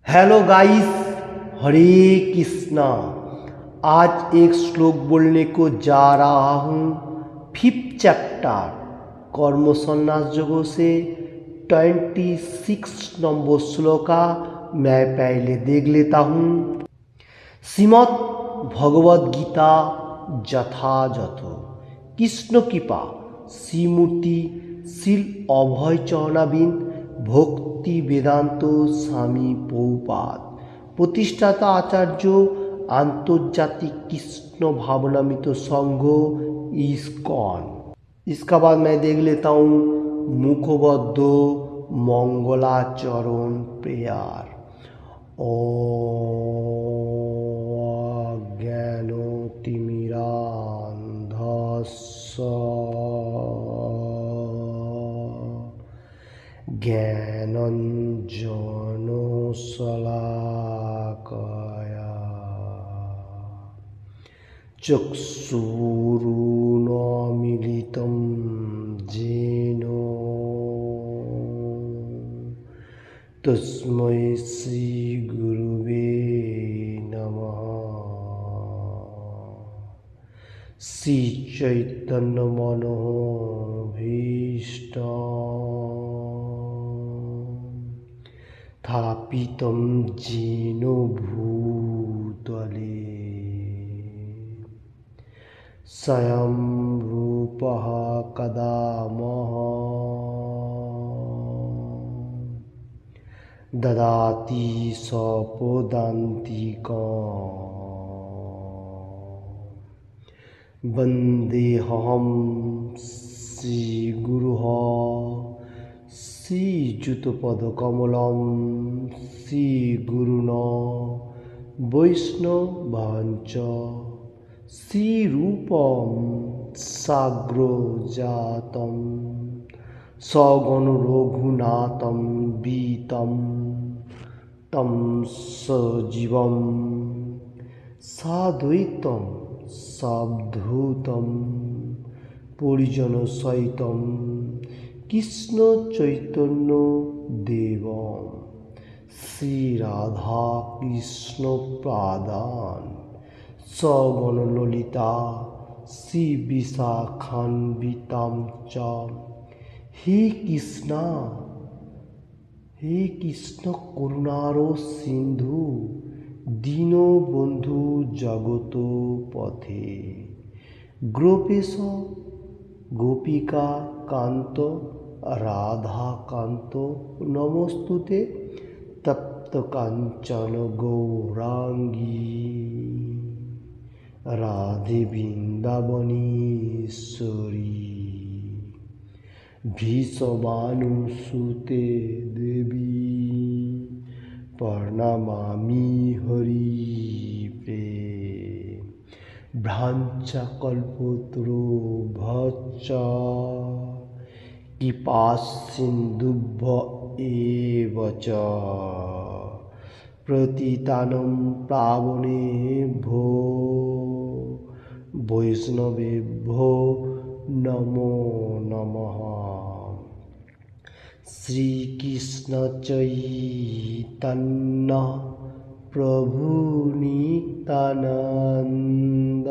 Hello guys, हरे कृष्णा। आज एक श्लोक बोलने को जा रहा हूँ। 5th चैप्टर कर्म संन्यास योगों से 26 नंबर श्लोका मैं पहले देख लेता हूँ। श्रीमद् भगवद गीता যথাযথ কৃষ্ণ কৃপা শ্রীমূর্তি শিল অভয় চরণাবিন ভক্তি বেদান্ত স্বামী পৌপাদ প্রতিষ্ঠাতা আচার্য আন্তর্জাতিক কৃষ্ण भावनामित संघ इस्कॉन। इसका बाद मैं देख लेता हूँ मुखबद्ध मंगलाचरण प्रेयर। ज्ञानतिमिरान्धस्य ज्ञानञ्जनशलाकया चक्षुरुन्मीलितं येन तस्मै श्रीगुरुवे नमः। श्रीचैतन्यमनोभीष्टं स्थापितं येन भूतले स्वयं रूपः कदा ददाति स्वपदान्तिकम्। वन्देऽहं श्रीगुरुः श्रीयुतपदकमलं श्रीगुरुन् वैष्णवांश्च श्रीरूपं साग्रजातं सगणरघुनाथं वीतं तं सजीवं साद्वैतं सावधूतं परिजनसहितं कृष्णचैतन्यदेवं श्रीराधाकृष्णपादान् सगणललिता श्रीविशाखान्वितां च। हे कृष्ण करुणारो सिंधु दीनबंधु जगत पथे गोपेश गोपिका कांत राधा कांत नमस्तुते तप्त कांचन गौरांगी राधे वृंदावनेश्वरी भीषवानुसुते देवी प्रणमामि हरिप्रे। भ्राञ्चकल्पतरुभ्यश्च कृपासिन्धुभ्य एव च पतितानं पावनेभ्यो वैष्णवेभ्यो नमो नमः। श्रीकृष्ण चैतन्य प्रभु नित्यानंद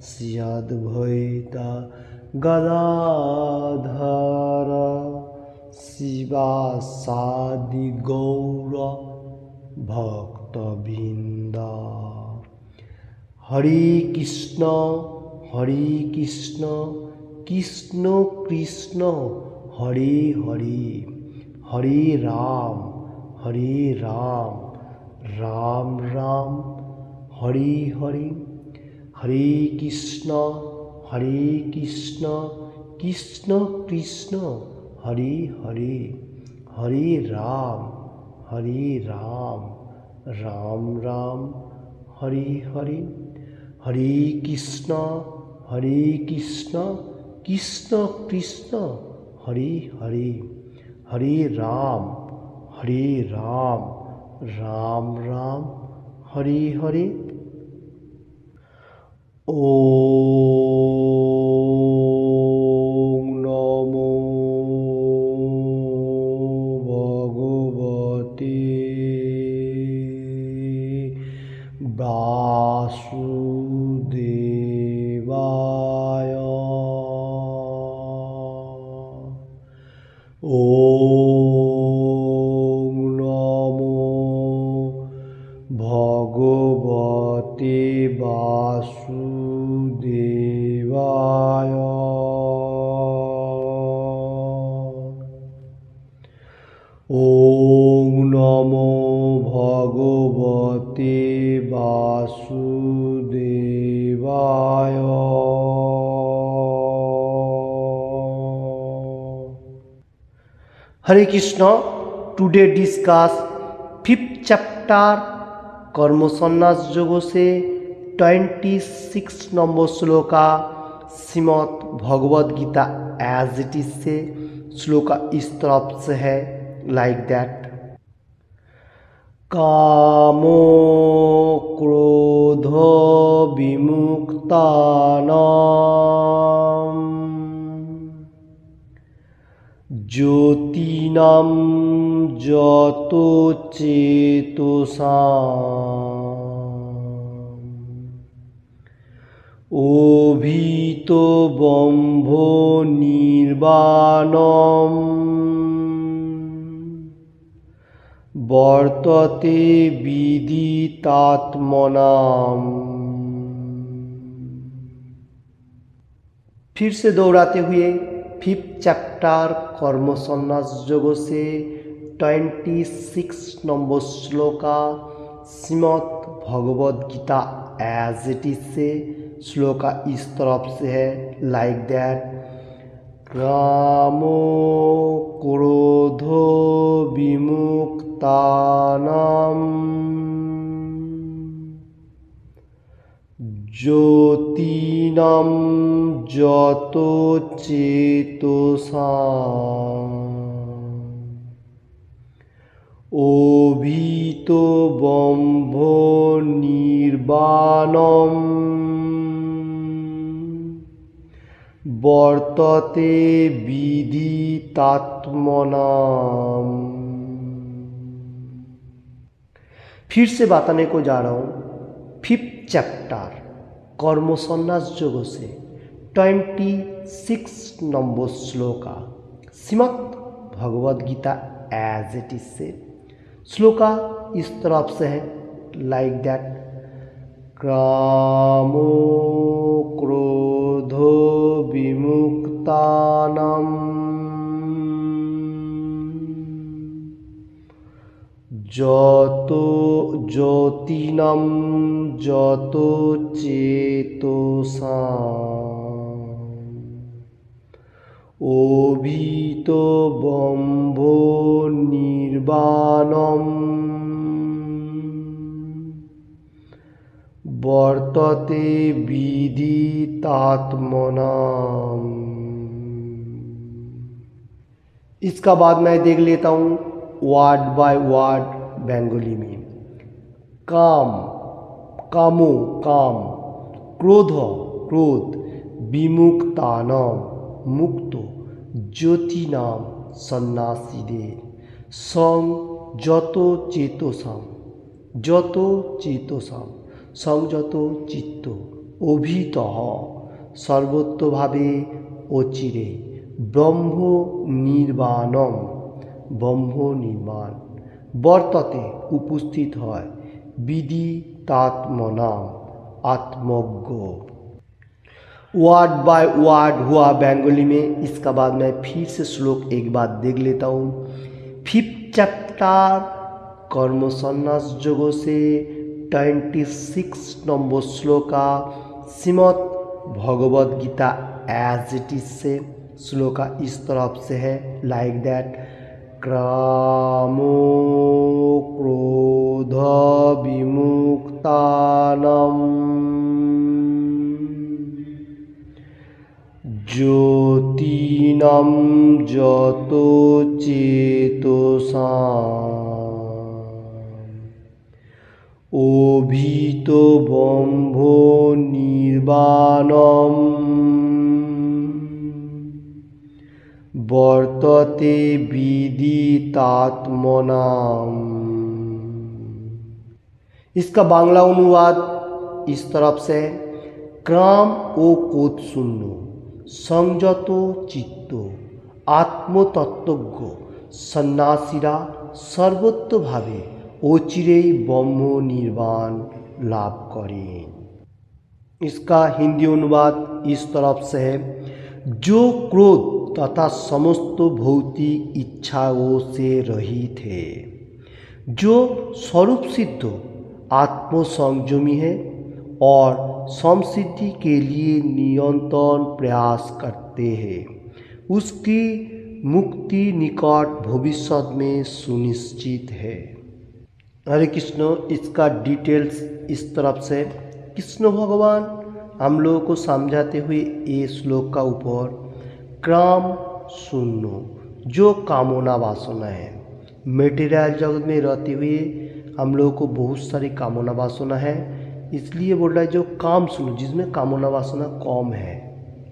श्री अद्वैत गदाधर शिवासादि गौर भक्तवृंद। हरे कृष्ण कृष्ण कृष्ण हरे हरे, हरे राम राम राम हरे हरे। हरे कृष्ण कृष्ण कृष्ण हरे हरे, हरे राम राम राम हरे हरे। हरे कृष्ण कृष्ण कृष्ण हरे हरे, हरे राम राम राम हरे हरे। ओम नमो भगवते वासुदेवाय। ॐ नमो भगवते वासुदेवाय। ॐ नमो भगवते वासुदेवाय। Hare Krishna. Today discuss 5th chapter कर्म संन्यास योगों से 26 number shloka Shrimad Bhagavad Gita as it is से। श्लोका इस तरफ से है लाइक दैट। कामो क्रोध विमुक्तानां ज्योतिनां जतो चेतसाम् ओभितो बम्भो निर्वाणम् वर्तते विदितात्मनाम्। फिर से दोहराते हुए 5th चैप्टर कर्म संन्यास योगों से 26 number shloka Shrimad Bhagavad Gita as it is से। श्लोका इस तरफ से है लाइक दैट। कामो क्रोधो विमुक्तानां ज्योतिनां जतो चेतसाम् ओभितो बम्भो निर्वाणम् वर्तते विदितात्मनाम्। फिर से बताने को जा रहा हूँ 5th चैप्टर कर्म संन्यास योगों से 26 number shloka Shrimad Bhagavad Gita as it is से। श्लोका इस तरफ से है लाइक दैट। कामो क्रोधो विमुक्तानां ज्योतिनां जतो चेतसाम् ओभितो बम्भो निर्वाणम् वर्तते विदितात्मनाम्। इसका बाद मैं देख लेता हूँ वर्ड बाय वर्ड बंगाली में। काम कामो काम, क्रोध क्रोध, विमुक्तानां मुक्त, ज्योतिनां सन्नासीदेर, सं যতো চেতসাম, যত চেতসাম, সংযত চিত্ত, অভিতঃ সর্বত্রভাবে অচিরে, ব্রহ্ম নির্বাণম ব্রহ্ম নির্মাণ, বর্ততে উপস্থিত হয়, विदितात्मनां आत्मज्ञ। वर्ड बाय वर्ड हुआ बंगाली में। इसका बाद मैं फिर से श्लोक एक बार देख लेता हूँ। 5th चैप्टर कर्म संन्यास योगों से 26 number shloka Shrimad Bhagavad Gita as it is से। श्लोका इस तरफ से है लाइक दैट। कामो क्रोध विमुक्तानां ज्योतिनां जतो चेतसाम् ओभितो ब्रह्मो निर्वाणम् वर्तते विदितात्मनाम्। इसका बांग्ला अनुवाद इस तरफ से है, क्राम ও কোদ শূন্য সংযত চিত্ত আত্মতত্ত্বজ্ঞ সন্ন্যাসীরা সর্বত্রভাবে অচিরেই ব্রহ্ম নির্বাণ লাভ करें। इसका हिंदी अनुवाद इस तरफ से है, जो क्रोध तथा समस्त भौतिक इच्छाओं से रहित है, जो स्वरूप सिद्ध आत्मसंयमी है और समसिद्धि के लिए निरंतर प्रयास करते हैं, उसकी मुक्ति निकट भविष्य में सुनिश्चित है। हरे कृष्ण। इसका डिटेल्स इस तरफ से, कृष्ण भगवान हम लोगों को समझाते हुए ये श्लोक का ऊपर क्राम शून्य, जो कामना वासना है, मेटेरियल जगत में रहते हुए हम लोगों को बहुत सारी कामना वासना है, इसलिए बोल रहा है जो काम शून्य, जिसमें कामना वासना कम है,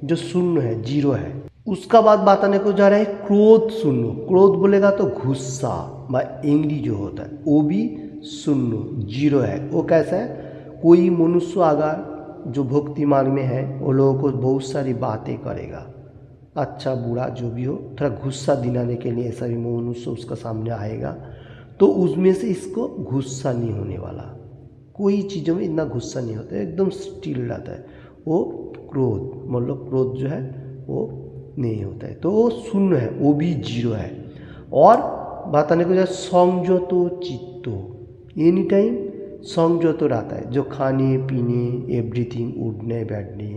जो शून्य है, जीरो है। उसका बाद बात आने को जा रहा है क्रोध शून्य। क्रोध बोलेगा तो गुस्सा व एंग्री जो होता है वो भी शून्य, जीरो है। वो कैसा है, कोई मनुष्य अगर जो भक्ति मार्ग में है वो लोगों को बहुत सारी बातें करेगा, अच्छा बुरा जो भी हो, थोड़ा गुस्सा दिलाने के लिए ऐसा भी मनुष्य उसका सामने आएगा, तो उसमें से इसको गुस्सा नहीं होने वाला, कोई चीज़ों में इतना गुस्सा नहीं होता है, एकदम स्टिल रहता है। वो क्रोध मतलब क्रोध जो है वो नहीं होता है, तो वो शून्य है, वो भी जीरो है। और बात आने को जाए संयत चित्त, एनी टाइम संयत रहता है, जो खाने पीने एवरीथिंग, उठने बैठने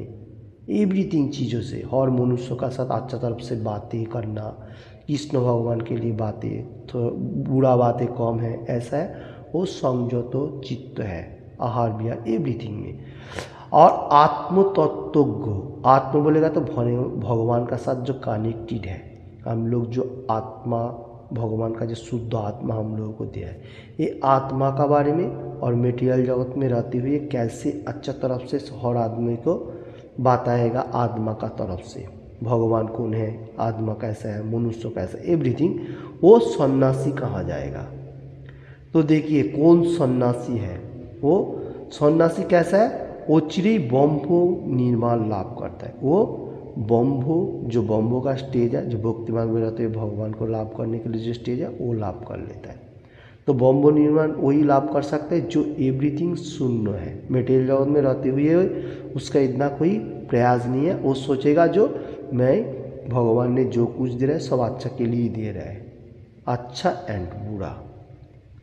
एवरीथिंग चीज़ों से, हर मनुष्य का साथ अच्छा तरफ से बातें करना, कृष्ण भगवान के लिए बातें, तो बुरा बातें कम है, ऐसा है, वो संयत चित्त है, आहार विहार एवरीथिंग में। और आत्मतत्वज्ञ, आत्म बोलेगा तो भगवान का साथ जो कनेक्टेड है, हम लोग जो आत्मा भगवान का जो शुद्ध आत्मा हम लोगों को दिया है, ये आत्मा का बारे में और मेटेरियल जगत में रहते हुए कैसे अच्छा तरफ से हर आदमी को बताएगा, आत्मा का तरफ से भगवान कौन है, आत्मा कैसा है, मनुष्य कैसा है, एवरीथिंग, वो सन्यासी कहा जाएगा। तो देखिए कौन सन्यासी है, वो सन्यासी कैसा है, वो चिरे ब्रह्म निर्माण लाभ करता है। वो ब्रह्म जो ब्रह्म का स्टेज है, जो भक्ति मार्ग में रहते हुए भगवान को लाभ करने के लिए जो स्टेज है वो लाभ कर लेता है। तो ब्रह्म निर्माण वही लाभ कर सकता है जो एवरीथिंग शून्य है, मेटेरियल जगत में रहते हुए उसका इतना कोई प्रयास नहीं है, वो सोचेगा जो मैं भगवान ने जो कुछ दे रहा है सब अच्छा के लिए ही दे रहा है, अच्छा एंड बुरा,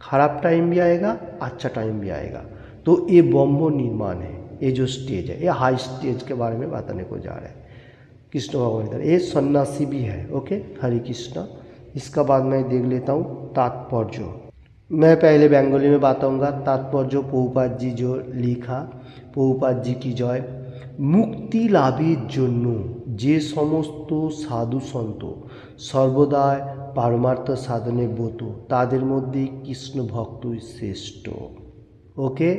खराब टाइम भी आएगा अच्छा टाइम भी आएगा। तो ये ब्रह्म निर्माण है, ये जो स्टेज है, ये हाई स्टेज के बारे में बताने को जा रहा है कृष्ण भगवान इधर। ये सन्यासी भी है। ओके, हरे कृष्णा। इसका बाद मैं देख लेता हूँ तात्पर्य। मैं पहले बंगाली में बताऊंगा तात्पर्य। प्रभुपाद जी जो लिखा, प्रभुपाद जी की जय। मुक्ति लाभेर जन्य जे समस्त साधु सन्त सर्वदाय पारमार्थ साधने ब्रत तादेर मध्य कृष्ण भक्त श्रेष्ठ। ओके,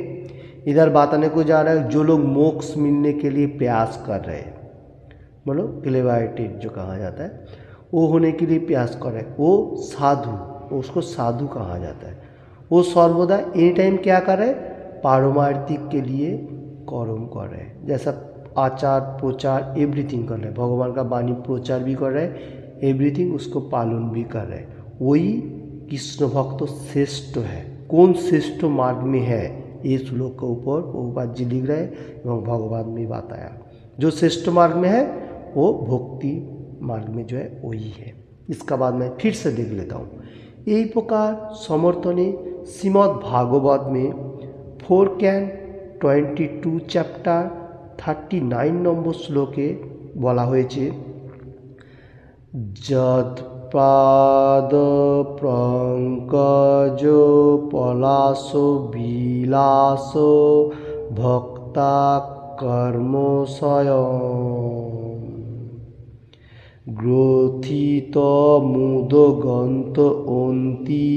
इधर बताने को जा रहा है जो लोग मोक्ष मिलने के लिए प्रयास कर रहे हैं, मतलब क्लेवाइटेड जो कहा जाता है, वो होने के लिए प्रयास कर रहे हैं, वो साधु, उसको साधु कहा जाता है। वो सर्वदा एनी टाइम क्या कर रहे हैं, पारमार्थिक के लिए कर्म कर रहे हैं, जैसा आचार प्रचार एवरीथिंग कर रहे हैं, भगवान का वाणी प्रचार भी कर रहे हैं, एवरीथिंग उसको पालन भी कर रहे हैं, वही कृष्ण भक्त श्रेष्ठ है। कौन श्रेष्ठ मार्ग में है, ये श्लोक के ऊपर प्रभुपाद जी लिख रहे हैं एवं भगवान में बताया। जो श्रेष्ठ मार्ग में है वो भक्ति मार्ग में जो है वही है। इसका बाद मैं फिर से देख लेता हूँ। यही प्रकार समर्थने श्रीमद् भागवत में 422 चैप्टर 39 নম্বর শ্লোকে বলা হয়েছে, যদ পাদ পঙ্কজ পলাশ বিলাস ভক্তা কর্মসয়ম গ্রথিত মুদগন্ত অন্তি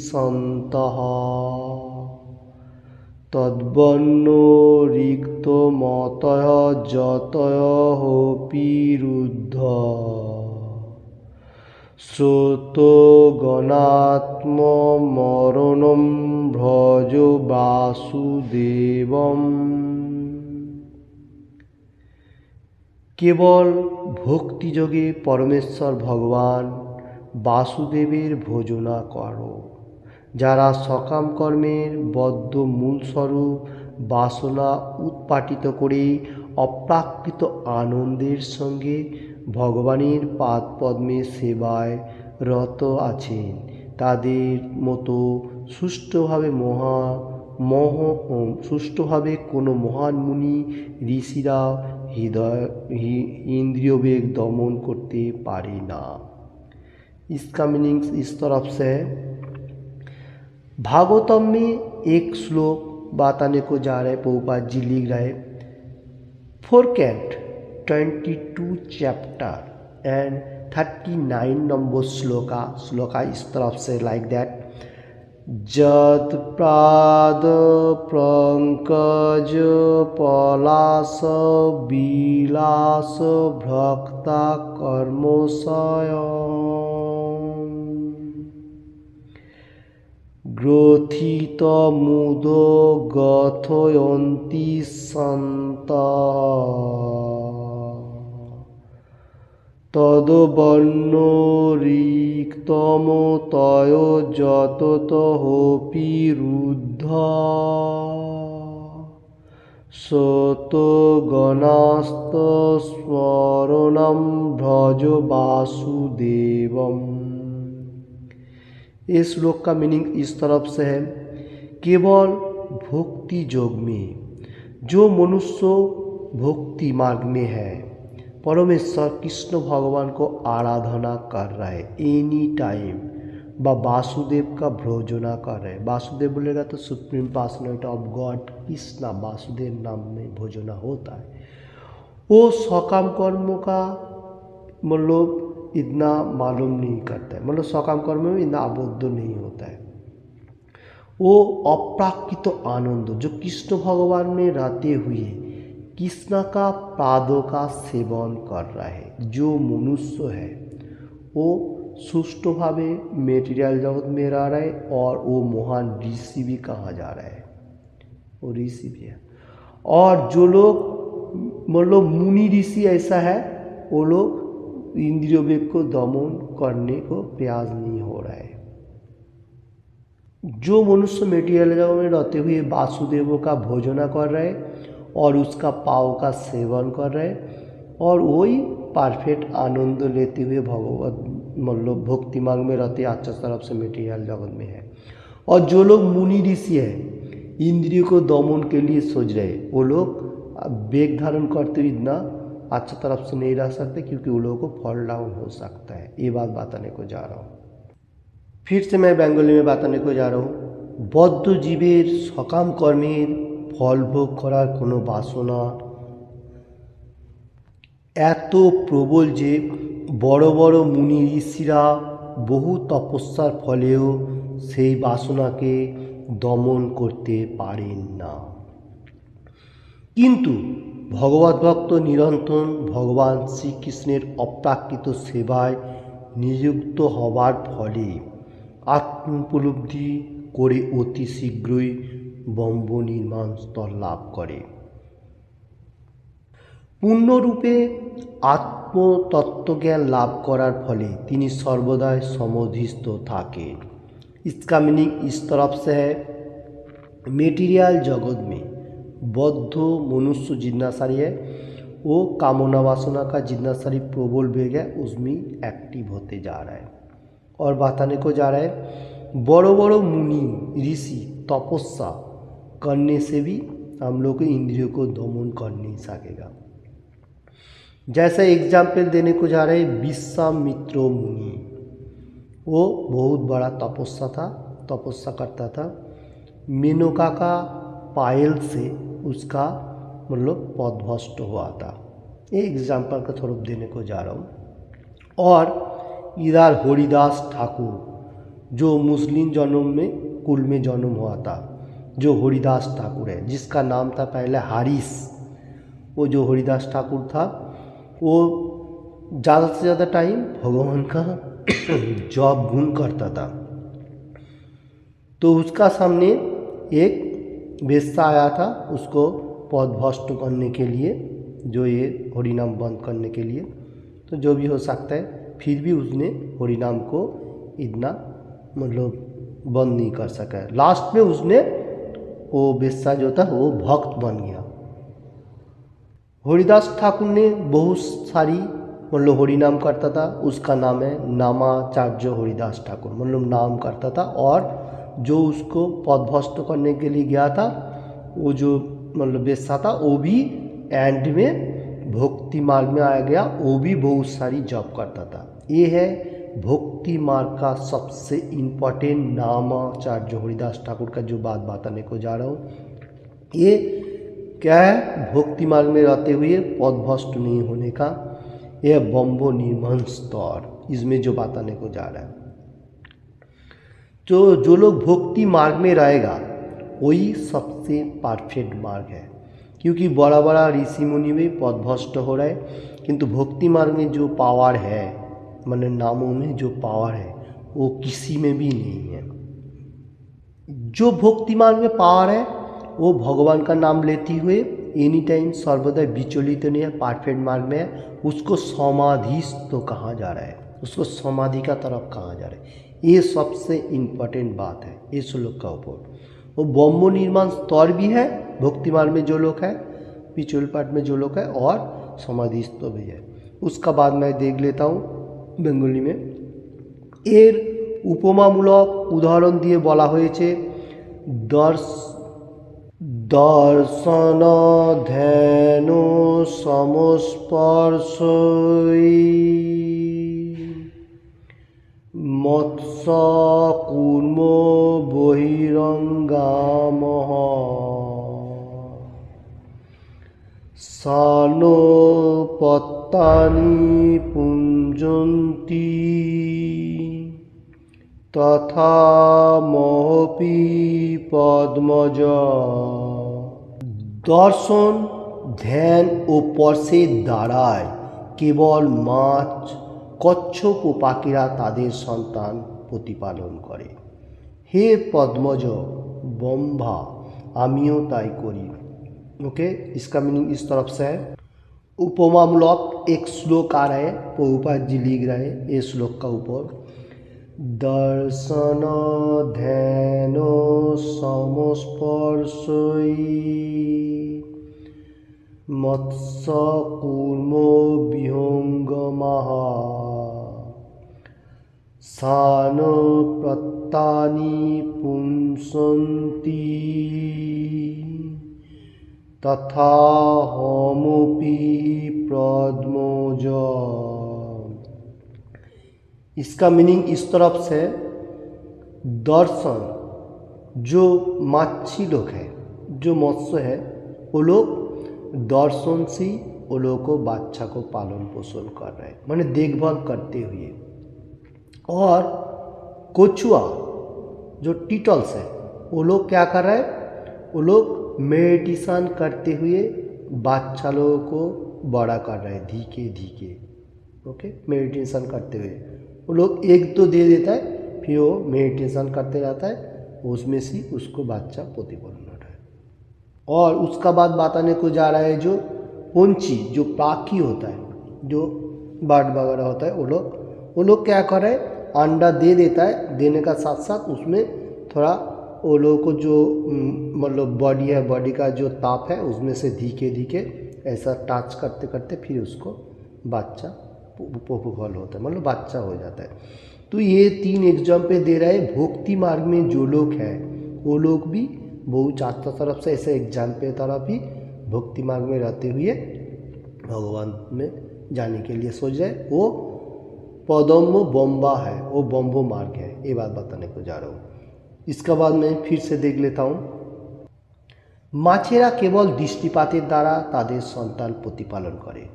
সন্তঃ তদ্বন্ন রিক্ত মতয় যতয় হোপিরুদ্ধ শ্রোত গণাত্ম মরণম ভ্রজ বা वासुदेवम। কেবল ভক্তিযোগে পরমেশ্বর ভগবান বাসুদেবের ভজনা করো। যারা সকাম কর্মের বদ্ধ মূলস্বরূপ বাসনা উৎপাটিত করে অপ্রাকৃত আনন্দের সঙ্গে ভগবানের পাদপদ্মে সেবায় রত আছেন, তাদের মতো সুষ্ঠুভাবে কোনো মহান মুনি ঋষিরা इंद्रियों दमन करते पारे ना। इसका मीनिंग इस तरफ से है। भागवतम में एक श्लोक बताने को जा रहे प्रभुपाद जी लिख रहे 4 कैंट 22 चैप्टर एंड 39 नंबर श्लोका इस तरफ से लाइक दैट। जत प्राद पंकज पलास विलास भक्ता कर्मसय ग्रोथित मुद गथयन्ति सन्तः तद्वर्ण रिक्तम तय जततोऽपि रुद्ध सतगणास्तस्मरणं भज वासुदेवम। इस श्लोक का मीनिंग इस तरफ से है, केवल भक्ति योग में जो मनुष्य भक्ति मार्ग में है, परमेश्वर कृष्ण भगवान को आराधना कर रहा है एनी टाइम, व वासुदेव का भोजना कर रहे हैं। वासुदेव बोलेगा तो supreme personality of God Krishna, Vasudev नाम में भोजना होता है। वो सकाम कर्म का मतलब इतना मालूम नहीं करता है, मतलब सकाम कर्म में इतना आबद्ध नहीं होता है। वो अप्राकृत आनंद जो कृष्ण भगवान में रहते हुए कृष्ण का पादों का सेवन कर रहा है। जो मनुष्य है वो सुष्ठुभावे मेटीरियल जगत में रह रहा है और वो महान ऋषि भी कहा जा रहा है, वो ऋषि भी है। और जो लोग मतलब मुनि ऋषि ऐसा है, वो लोग इंद्रियों वेग को दमन करने को प्रयास नहीं हो रहा है। जो मनुष्य मेटीरियल जगत में रहते हुए वासुदेव का भोजना कर रहे और उसका पाव का सेवन कर रहे और वही परफेक्ट आनंद लेते हुए भगवत मतलब भक्ति मार्ग में रहते अच्छा तरफ से मेटीरियल जगत में है। और जो लोग मुनि ऋषि है इंद्रियों को दमन के लिए सोच रहे, वो लोग वेग धारण करते हुए इतना अच्छा तरफ से नहीं रह सकते, क्योंकि वो लोगों को फॉल डाउन हो सकता है। ये बात बताने को जा रहा हूँ। फिर से मैं बंगाली में बताने को जा रहा हूँ। बद्ध जीवेर सकाम कर्मेर फल भोग करार कोनो बासना एत प्रबल जे बड़ बड़ मुनि ऋषिरा बहु तपस्यार फलेও সেই বাসনাকে দমন করতে পারেন না। কিন্তু ভগবত ভক্ত নিরন্তর ভগবান শ্রীকৃষ্ণের অপ্রাকৃত সেবায় নিযুক্ত হবার ফলে আত্মোপলব্ধি করে অতি শীঘ্রই ব্রহ্ম নির্মাণ স্তর লাভ করে। পূর্ণরূপে आत्मतत्वज्ञान लाभ करार फले तिनी सर्वदाय समाधिस्थ थाकें। इसका मीनिंग इस तरफ से है, मेटीरियल जगत में बद्ध मनुष्य जितना सारी है वो कामना वासना का जितना सारी प्रबल वेग है उसमें एक्टिव होते जा रहा है। और बताने को जा रहा है बड़ो बड़ो मुनि ऋषि तपस्या करने से भी हम लोग इंद्रियों को दमन कर नहीं सकेगा। जैसे एग्जाम्पल देने को जा रहे विश्वामित्र मुनि, वो बहुत बड़ा तपस्या करता था। मेनका का पायल से उसका मतलब पदभ्रष्ट हुआ था। ये एग्जाम्पल का थोड़ा देने को जा रहा हूँ। और इधर हरिदास ठाकुर जो मुस्लिम जन्म में कुल में जन्म हुआ था, जो हरिदास ठाकुर है जिसका नाम था पहले हारिस, वो जो हरिदास ठाकुर था वो ज़्यादा से ज़्यादा टाइम भगवान का जप गुण करता था। तो उसका सामने एक वेश्या आया था उसको पदभ्रष्ट करने के लिए, जो ये हरिनाम बंद करने के लिए। तो जो भी हो सकता है, फिर भी उसने हरिनाम को इतना मतलब बंद नहीं कर सका है। लास्ट में उसने वो वेश्या जो था वो भक्त बन गया। हरिदास ठाकुर ने बहुत सारी मतलब हरिनाम करता था, उसका नाम है नामाचार्य हरिदास ठाकुर, मतलब नाम करता था। और जो उसको पदभ्रष्ट करने के लिए गया था, वो जो मतलब वेश्या था, वो भी एंड में भक्ति मार्ग में आ गया, वो भी बहुत सारी जॉब करता था। ये है भक्ति मार्ग का सबसे इम्पोर्टेंट नामाचार्य हरिदास ठाकुर का जो बात बताने को जा रहा हूँ। ये क्या है, भक्ति मार्ग में रहते हुए पदभ्रष्ट नहीं होने का यह ब्रह्म निर्मल स्तर, इसमें जो बताने को जा रहा है। तो जो लोग भक्ति मार्ग में रहेगा वही सबसे परफेक्ट मार्ग है, क्योंकि बड़ा बड़ा ऋषि मुनि भी पदभ्रष्ट हो रहे हैं, किंतु भक्ति मार्ग में जो पावर है, मतलब नामों में जो पावर है, वो किसी में भी नहीं है। जो भक्ति मार्ग में पावर है वो भगवान का नाम लेते हुए एनी टाइम सर्वदा विचलित नहीं है, परफेक्ट मार्ग में है। उसको समाधिस्थ तो कहा जा रहा है, उसको समाधि का तरफ कहा जा रहा है। ये सबसे इम्पोर्टेंट बात है इस श्लोक का ऊपर। वो ब्रह्म निर्माण स्तर भी है भक्ति मार्ग में जो लोग है, पिछुल पाठ में जो लोग है, और समाधिस्थ भी है। उसका बाद मैं देख लेता हूँ बेंगली में। एर उपमामूलक उदाहरण दिए बला হয়েছে दर्शन ध्यान समस्पर्शई मत्स्य कूर्म बहिरंगामः सानो पत्तानि पुंजन्ति तथा महपि पद्मज। दर्शन ध्यान ও স্পর্শের দ্বারায় কেবল মাছ কচ্ছপ ও পাখিরা তাদের সন্তান প্রতিপালন করে। হে पद्मज ब्रह्मा आमियो ताई करी। ओके, इसका मीनिंग इस तरफ से है। उपमामूलक एक श्लोक आ रहा है, प्रभुपाद जी लिख रहे हैं ये श्लोक का ऊपर। दर्शन ध्यान समस्पर्शई मत्स्य कूर्म विहंगमः सान प्रत्तानि पुंसन्ति तथा हमपि पद्मज। इसका मीनिंग इस तरफ से, दर्शन जो मच्छी लोग है, जो मत्स्य है, वो लोग दर्शन से वो लोग को बाच्छा को पालन पोषण कर रहे हैं, माने देखभाल करते हुए। और कोचुआ जो टिटल्स है, वो लोग क्या कर रहे हैं, वो लोग मेडिटेशन करते हुए बाच्छा लोगों को बड़ा कर रहे हैं धीरे धीरे। ओके, मेडिटेशन करते हुए वो लोग एक तो दे देता है, फिर वो मेडिटेशन करते रहता है, उसमें से उसको बाच्छा प्रतिपालन हो रहा है। और उसका बाद बताने को जा रहा है जो पंछी, जो पाखी होता है, जो बर्ड वगैरह होता है, वो लोग क्या कर रहे हैं, अंडा दे देता है, देने का साथ साथ उसमें थोड़ा वो लोगों को जो मतलब बॉडी है, बॉडी का जो ताप है, उसमें से धीरे धीरे ऐसा टच करते करते फिर उसको बाच्छा पॉपुलर होता है, मतलब बाच्छा हो जाता है। तो ये 3 एग्जाम्पल दे रहा है। भक्ति मार्ग में जो लोग हैं वो लोग भी बहुत चारों तरफ से ऐसे एग्जाम्पल तरफ ही भक्ति मार्ग में रहते हुए भगवान में जाने के लिए सोच रहे, वो पदम बम्बा है, वो बम्बो मार्ग है। ये बात बताने को जा रहा हूँ। इसका बाद मैं फिर से देख लेता हूँ। माछेरा केवल दृष्टिपातेर द्वारा तादेर सन्तान प्रतिपालन करे,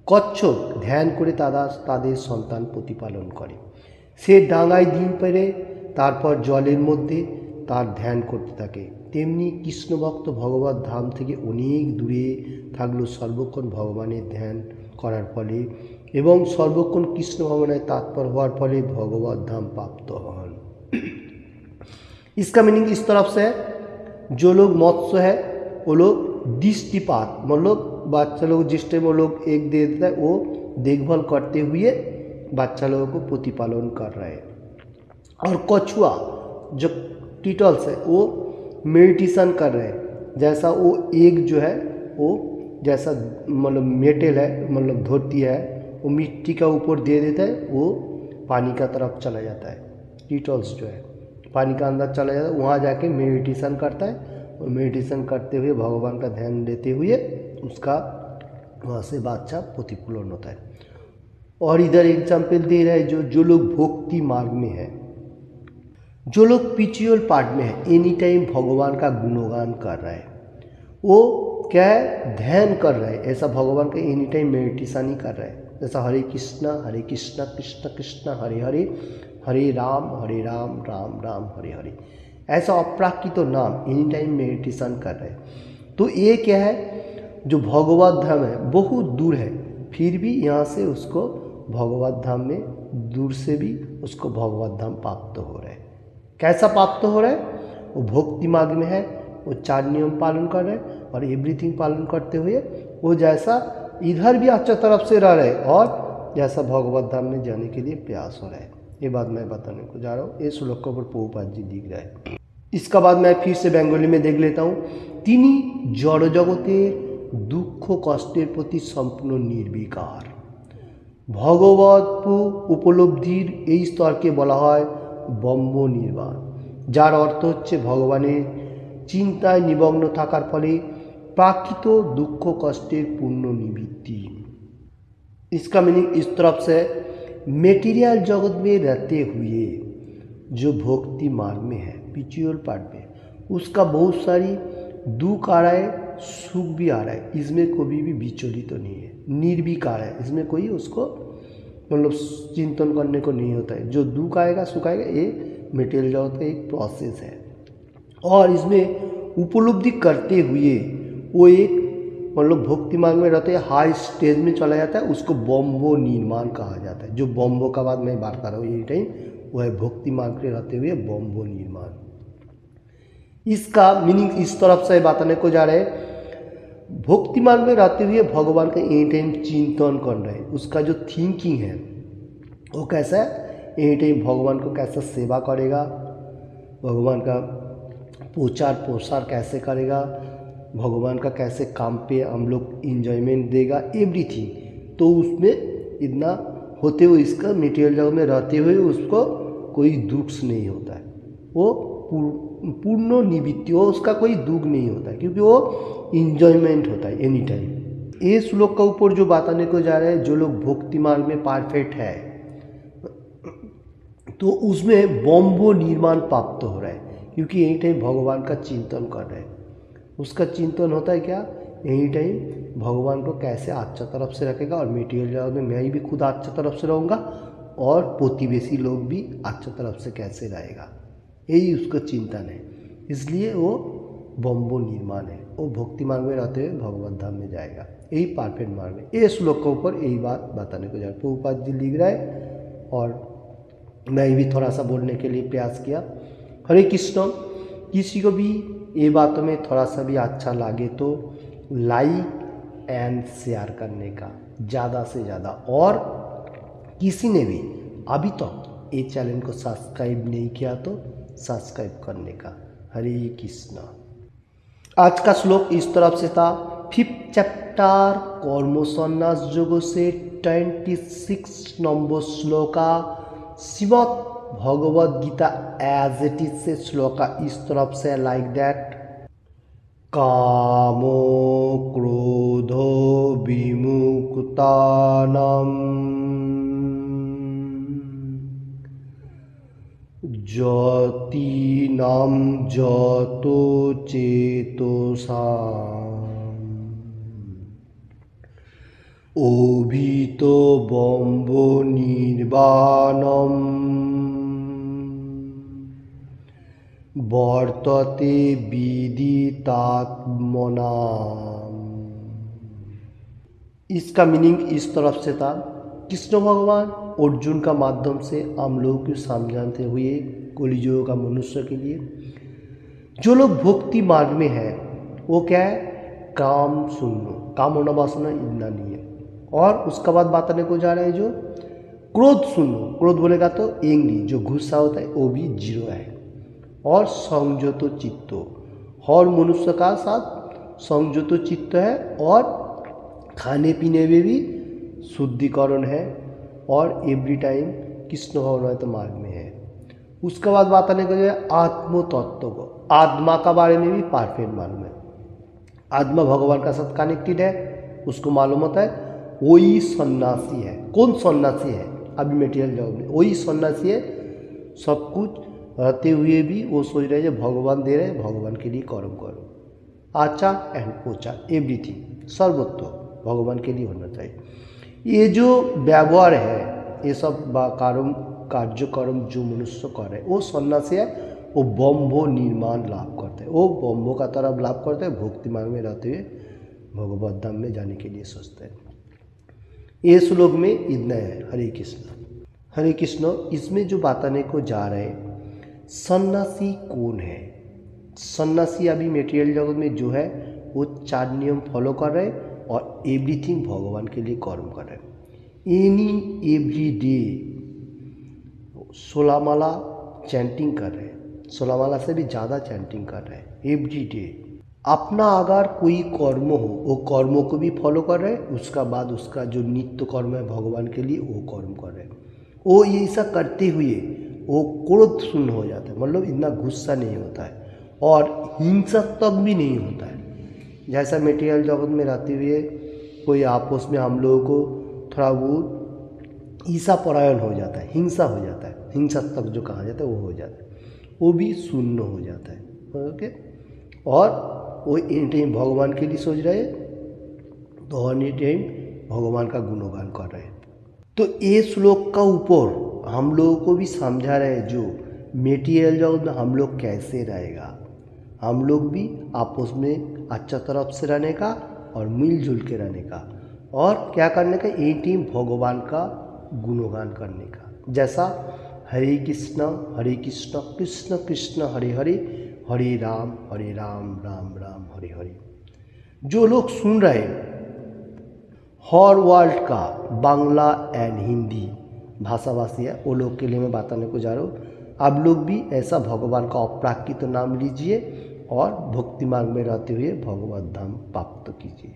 कच्छप ध्यान करे तादेर सन्तान प्रतिपालन करे। से डांगाय डिम पेड़े तारपर जलेर मध्य तार ध्यान करते थाके। तेमनि कृष्ण भक्त भगवत धाम थेके अनेक दूरे थाकलेও सर्वक्षण भगवानेर ध्यान करार फले एवं सर्वक्षण कृष्ण भगवानेर तत्पर होवार फले भगवत धाम प्राप्त हन। इसका मीनिंग इस तरफ से, जो लोग मत्स्य है वो लोग दृष्टिपात, मतलब बच्चा लोग जिस टाइम वो लोग एक दे देता है वो देखभाल करते हुए बच्चा लोगों को प्रतिपालन कर रहे हैं। और कछुआ जो टिटल्स है वो मेडिटेशन कर रहे हैं, जैसा वो एक जो है वो जैसा मतलब मेटल है, मतलब धोती है, वो मिट्टी का ऊपर दे देता है, वो पानी का तरफ चला जाता है। टिटल्स जो है पानी का अंदर चला जाता है, वहाँ जाके मेडिटेशन करता है और मेडिटेशन करते हुए भगवान का ध्यान देते हुए उसका वहाँ से बच्चा प्रतिफलन होता है। और इधर एग्जाम्पल दे रहा है जो लोग भक्ति मार्ग में है, जो लोग स्पिरिचुअल पार्ट में है, एनी टाइम भगवान का गुणगान कर रहा है, वो क्या है ध्यान कर रहा है, ऐसा भगवान का एनी टाइम मेडिटेशन ही कर रहा है। जैसा हरे कृष्णा कृष्ण कृष्ण हरे हरे, हरे राम राम राम हरे हरे, ऐसा अपराकृत तो नाम एनी टाइम मेडिटेशन कर रहे हैं। तो ये क्या है, जो भगवत धाम है बहुत दूर है, फिर भी यहाँ से उसको भगवत धाम में दूर से भी उसको भगवत धाम प्राप्त हो रहा है। कैसा प्राप्त हो रहा है, वो भक्ति मार्ग में है, वो 4 नियम पालन कर रहे हैं और एवरीथिंग पालन करते हुए वो जैसा इधर भी अच्छा तरफ से रह रहे और जैसा भगवत धाम में जाने के लिए प्रयास हो रहा है। ये बात मैं बताने को जा रहा हूँ। ये श्लोक के ऊपर प्रभुपाद जी लिख रहा है। इसका बाद मैं फिर से बंगाली में देख लेता हूँ। तिनी जड़ जगतेर दुख कष्टेर प्रति सम्पूर्ण निर्विकार। भगवत उपलब्धिर এই স্তরকে বলা হয় ব্রহ্ম নির্বাণ, যার অর্থ হচ্ছে ভগবানের চিন্তায় নিমগ্ন থাকার ফলে प्राकृत दुख कष्टेर पूर्ण निवृत्ति। इसका मीनिंग इस तरफ से मेटीरियल जगत में रहते हुए जो भक्ति मार्ग में है, स्पिरिचुअल पार्ट में, उसका बहुत सारी दुख आ रहा है, सुख भी आ रहा है, इसमें कभी भी विचलित तो नहीं है, निर्विकार है, इसमें कोई उसको मतलब चिंतन करने को नहीं होता है। जो दुख आएगा सुख आएगा, ये मेटीरियल जगत का एक प्रोसेस है। और इसमें उपलब्धि करते हुए वो एक मतलब भक्ति मार्ग में रहते हैं, हाई स्टेज में चला जाता है, उसको ब्रह्म निर्माण कहा जाता है। जो ब्रह्म का बाद मैं बात कर रहा हूँ ये टाइम, वो है भक्ति मार्ग में रहते हुए ब्रह्म निर्माण। इसका मीनिंग इस तरफ से बताने को जा रहे हैं, भक्ति मार्ग में रहते हुए भगवान का एनी टाइम चिंतन कर रहे हैं, उसका जो थिंकिंग है वो कैसा है, एनी टाइम भगवान को कैसा सेवा करेगा, भगवान का प्रचार प्रसार कैसे करेगा, भगवान का कैसे काम पे हम लोग इंजॉयमेंट देगा, एवरीथिंग। तो उसमें इतना होते हुए इसका मटेरियल जगत में रहते हुए उसको कोई दुख नहीं होता है, वो पूर्ण निवृत्ति हो, उसका कोई दुख नहीं होता है, क्योंकि वो इंजॉयमेंट होता है एनी टाइम। ये श्लोक का ऊपर जो बताने को जा रहे हैं, जो लोग भक्ति मार्ग में परफेक्ट है तो उसमें ब्रह्म निर्माण प्राप्त हो रहा है, क्योंकि एनी टाइम भगवान का चिंतन कर रहे हैं। उसका चिंतन होता है क्या, एनी टाइम भगवान को कैसे अच्छा तरफ से रखेगा, और मटेरियल जगत में मैं भी खुद अच्छा तरफ से रहूँगा और प्रतिवेशी लोग भी अच्छा तरफ से कैसे रहेगा, यही उसका चिंतन है। इसलिए वो ब्रह्म निर्माण है, वो भक्ति मार्ग में रहते हुए भगवत धाम में जाएगा, यही परफेक्ट मार्ग है। ये श्लोक के ऊपर यही बात बताने को जा रहा है, प्रभुपाद जी लिख रहा है और मैं भी थोड़ा सा बोलने के लिए प्रयास किया। हरे कृष्ण। किसी को भी ये बातों में थोड़ा सा भी अच्छा लगे तो लाइक एंड शेयर करने का ज़्यादा से ज़्यादा, और किसी ने भी अभी तक ये चैनल को सब्सक्राइब नहीं किया तो सब्सक्राइब करने का। हरे कृष्ण। आज का श्लोक इस तरफ से था, 5th चैप्टर कर्म संन्यास योग से 26 number shloka Shrimad Bhagavad Gita as it is से श्लोका इस तरफ से लाइक दैट। कामो क्रोधो विमुक्तानां ज्योतिनां ज्योतो चेतोसाम् ओभितो ब्रह्म निर्वाणम् वर्तते विदितात्मनाम्। इसका मीनिंग इस तरफ से था, कृष्ण भगवान अर्जुन का माध्यम से हम लोगों को समझाते हुए कलियुग का मनुष्य के लिए, जो लोग भक्ति मार्ग में है वो क्या है, काम शून्य, काम होना वासना इतना नहीं है। और उसका बाद बात आने को जा रहा है जो क्रोध शून्य, क्रोध बोलेगा तो एंग्री, जो गुस्सा होता है वो भी जीरो है। और संयत चित्त, हर मनुष्य का साथ संयत चित्त है और खाने पीने में भी शुद्धिकरण है और एवरी टाइम कृष्ण भगवत मार्ग में है। उसके बाद बात आने को जो है आत्म तत्व को, आत्मा का बारे में भी परफेक्ट मालूम है। आत्मा भगवान का साथ कनेक्टेड है, उसको मालूम होता है वही सन्यासी है। कौन सन्यासी है अभी मेटेरियल जगत में, वही सन्यासी है। सब कुछ रहते हुए भी वो सोच रहे हैं भगवान दे रहे, भगवान के लिए कर्म करो। आचा एंड पोचा एवरीथिंग सर्वोत्व भगवान के लिए होना चाहिए। ये जो व्यवहार है, ये सब कार्यक्रम जो मनुष्य कर रहे वो सन्यासी है, वो ब्रह्म निर्माण लाभ करते हैं, वो ब्रह्म का तरफ लाभ करते हैं, भक्ति मार्ग में रहते हुए भगवत धाम में जाने के लिए सोचते हैं। ये श्लोक में इतना है। हरे कृष्ण हरे कृष्ण। इसमें जो बताने को जा रहे हैं सन्यासी कौन है। सन्यासी अभी मेटेरियल जगत में जो है वो 4 नियम फॉलो कर रहे हैं और एवरीथिंग भगवान के लिए कर्म कर रहे हैं। एनी एवरी डे 16 माला चैंटिंग कर रहे हैं, 16 माला से भी ज़्यादा चैंटिंग कर रहे हैं एवरी डे। अपना अगर कोई कर्म हो वो कर्मों को भी फॉलो कर रहे हैं, उसका बाद उसका जो नित्य कर्म है भगवान के लिए वो कर्म कर रहे हैं। वो ये ऐसा करते हुए वो क्रोध शून्य हो जाता है, मतलब इतना गुस्सा नहीं होता है और हिंसा तक भी नहीं होता है। जैसा मेटेरियल जगत में रहते हुए कोई आपस में हम लोगों को थोड़ा वो ईसा परायण हो जाता है, हिंसा हो जाता है, हिंसा तक जो कहा जाता है वो हो जाता है, वो भी शून्य हो जाता है। ओके। और वो एनी टाइम भगवान के लिए सोच रहे हैं तो एनी टाइम भगवान का गुणगान कर रहे हैं। तो ये श्लोक का ऊपर हम लोगों को भी समझा रहे हैं जो मेटेरियल जगत में हम लोग कैसे रहेगा, हम लोग भी आपस में अच्छा तरफ से रहने का और मिलजुल के रहने का और क्या करने का, एनी टाइम भगवान का गुणगान करने का। जैसा हरे कृष्ण कृष्ण कृष्ण हरे हरे, हरे राम राम राम हरे हरे। जो लोग सुन रहे हर वर्ल्ड का बांग्ला एंड हिंदी भाषाभाषी है वो लोग के लिए मैं बताने को जा रहा हूँ। आप लोग भी ऐसा भगवान का अपराकृत नाम लीजिए और भक्ति मार्ग में रहते हुए भगवत धाम प्राप्त कीजिए।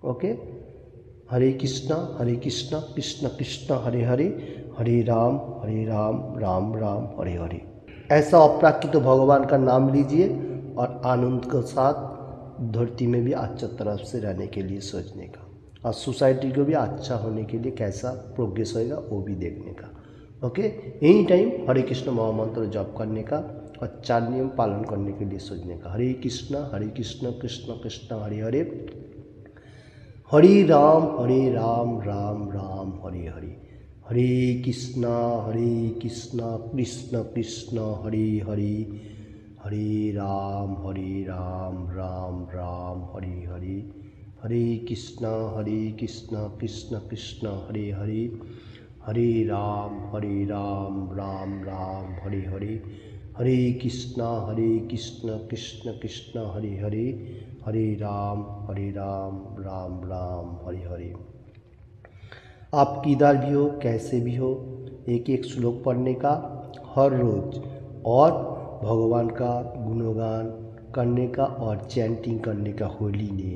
ओके। हरे कृष्ण कृष्ण कृष्ण हरे हरे, हरे राम राम राम हरे हरे। ऐसा अपराकृत भगवान का नाम लीजिए और आनंद के साथ धरती में भी अच्छा तरफ से रहने के लिए सोचने का और सोसाइटी को भी अच्छा होने के लिए कैसा प्रोग्रेस होएगा वो भी देखने का। ओके। एनी टाइम हरे कृष्ण महामंत्र जप करने का और 4 नियम पालन करने के लिए सोचने का। हरे कृष्ण कृष्ण कृष्ण हरे हरे, हरे राम राम राम हरे हरे, हरे कृष्ण कृष्ण कृष्ण हरे हरे, हरे राम राम राम हरे हरे, हरे कृष्ण कृष्ण कृष्ण हरे हरे, हरे राम राम राम हरे हरे, हरे कृष्ण कृष्ण कृष्ण हरे हरे, हरे राम राम राम हरे हरे। आप किधर भी हो कैसे भी हो एक एक श्लोक पढ़ने का हर रोज और भगवान का गुणगान करने का और चैंटिंग करने का होली ने